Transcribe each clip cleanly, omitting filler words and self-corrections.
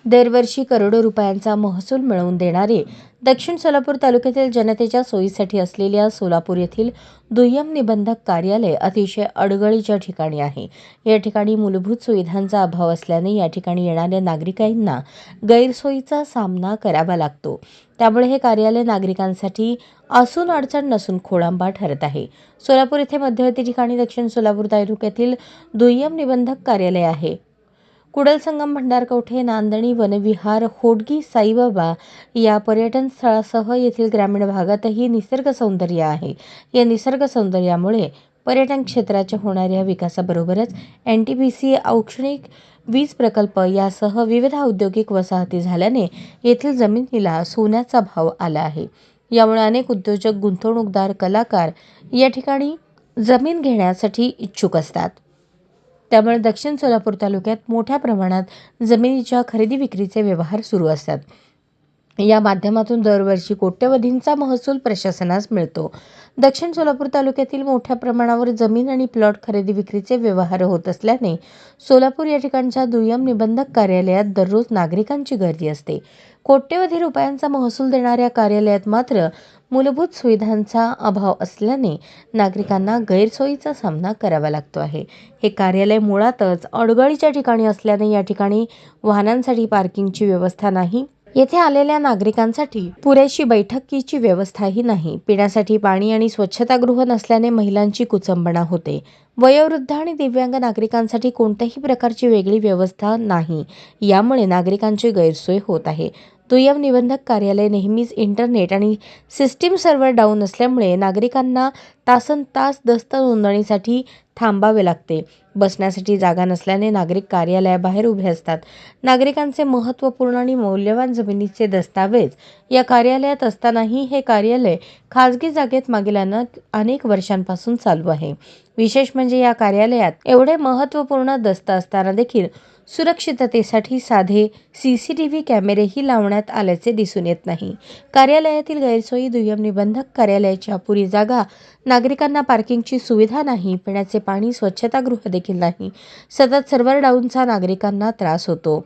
दरवर्षी करोडो रुपयांचा महसूल मिळवून देणारे दक्षिण सोलापूर तालुक्यातील जनतेच्या सोयीसाठी असलेल्या सोलापूर येथील दुय्यम निबंधक कार्यालय अतिशय अडगळीच्या ठिकाणी आहे. या ठिकाणी मूलभूत सुविधांचा अभाव असल्याने या ठिकाणी येणाऱ्या नागरिकांना गैरसोयीचा सामना करावा लागतो. त्यामुळे हे कार्यालय नागरिकांसाठी असून अडचण नसून खोळंबा ठरत आहे. सोलापूर येथे मध्यवर्ती ठिकाणी दक्षिण सोलापूर तालुक्यातील दुय्यम निबंधक कार्यालय आहे. कुडलसंगम, भंडारकवठे, नांदणी, वनविहार, होडगी, साईबाबा या पर्यटन स्थळासह येथील ग्रामीण भागातही निसर्ग सौंदर्य आहे. या निसर्ग सौंदर्यामुळे पर्यटन क्षेत्राच्या होणाऱ्या विकासाबरोबरच NTPC, औष्णिक वीज प्रकल्प यासह विविध औद्योगिक वसाहती झाल्याने येथील जमिनीला सोन्याचा भाव आला आहे. यामुळे अनेक उद्योजक, गुंतवणूकदार, कलाकार या ठिकाणी जमीन घेण्यासाठी इच्छुक असतात. त्यामुळे दक्षिण सोलापूर तालुक्यात मोठ्या प्रमाणात जमिनीच्या खरेदी विक्रीचे व्यवहार सुरू असतात. या माध्यमातून दरवर्षी कोट्यवधींचा महसूल प्रशासनास मिळतो. दक्षिण सोलापूर तालुक्यातील मोठ्या प्रमाणावर जमीन आणि प्लॉट खरेदी विक्रीचे व्यवहार होत असल्याने सोलापूर या ठिकाणच्या दुय्यम निबंधक कार्यालयात दररोज नागरिकांची गर्दी असते. कोट्यवधी रुपयांचा महसूल देणाऱ्या कार्यालयात मात्र मूलभूत सुविधांचा अभाव असल्याने नागरिकांना गैरसोयीचा सामना करावा लागतो आहे. हे कार्यालय मुळातच अडगळीच्या ठिकाणी असल्याने या ठिकाणी वाहनांसाठी पार्किंगची व्यवस्था नाही. येथे आलेल्या नागरिकांसाठी पुरेशी बैठकीची व्यवस्थाही नाही. पिण्यासाठी पाणी आणि स्वच्छतागृह नसल्याने महिलांची कुचंबणा होते. वयोवृद्ध आणि दिव्यांग नागरिकांसाठी कोणत्याही प्रकारची वेगळी व्यवस्था नाही. यामुळे नागरिकांची गैरसोय होत आहे. दुय्यम निबंधक कार्यालय नेहमीच इंटरनेट आणि सिस्टीम सर्व्हर डाऊन असल्यामुळे नागरिकांना तासनतास दस्त नोंदणीसाठी थांबावे लागते. बसण्यासाठी जागा नसल्याने नागरिक कार्यालयाबाहेर उभे असतात. नागरिकांचे महत्त्वपूर्ण आणि मौल्यवान जमिनीचे दस्तावेज या कार्यालयात असतानाही हे कार्यालय खाजगी जागेत मागील अनेक वर्षांपासून चालू आहे. विशेष म्हणजे या कार्यालयात एवढे महत्त्वपूर्ण दस्त असताना देखील सुरक्षिततेसाठी साधे CCTV कॅमेरेही लावण्यात आल्याचे दिसून येत नाही. कार्यालयातील गैरसोयी: दुय्यम निबंधक कार्यालयाची अपुरी जागा, नागरिकांना पार्किंगची सुविधा नाही, पिण्याचे पाणी, स्वच्छतागृह देखील नाही, सतत सर्व्हर डाऊनचा नागरिकांना त्रास होतो.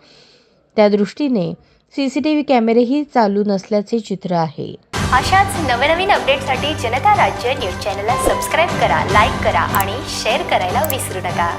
त्या दृष्टीने CCTV कॅमेरेही चालू नसल्याचे चित्र आहे. अशाच नवनवीन अपडेटसाठी जनता राज्य न्यूज चॅनलला सबस्क्राईब करा, लाईक करा आणि शेअर करायला विसरू नका.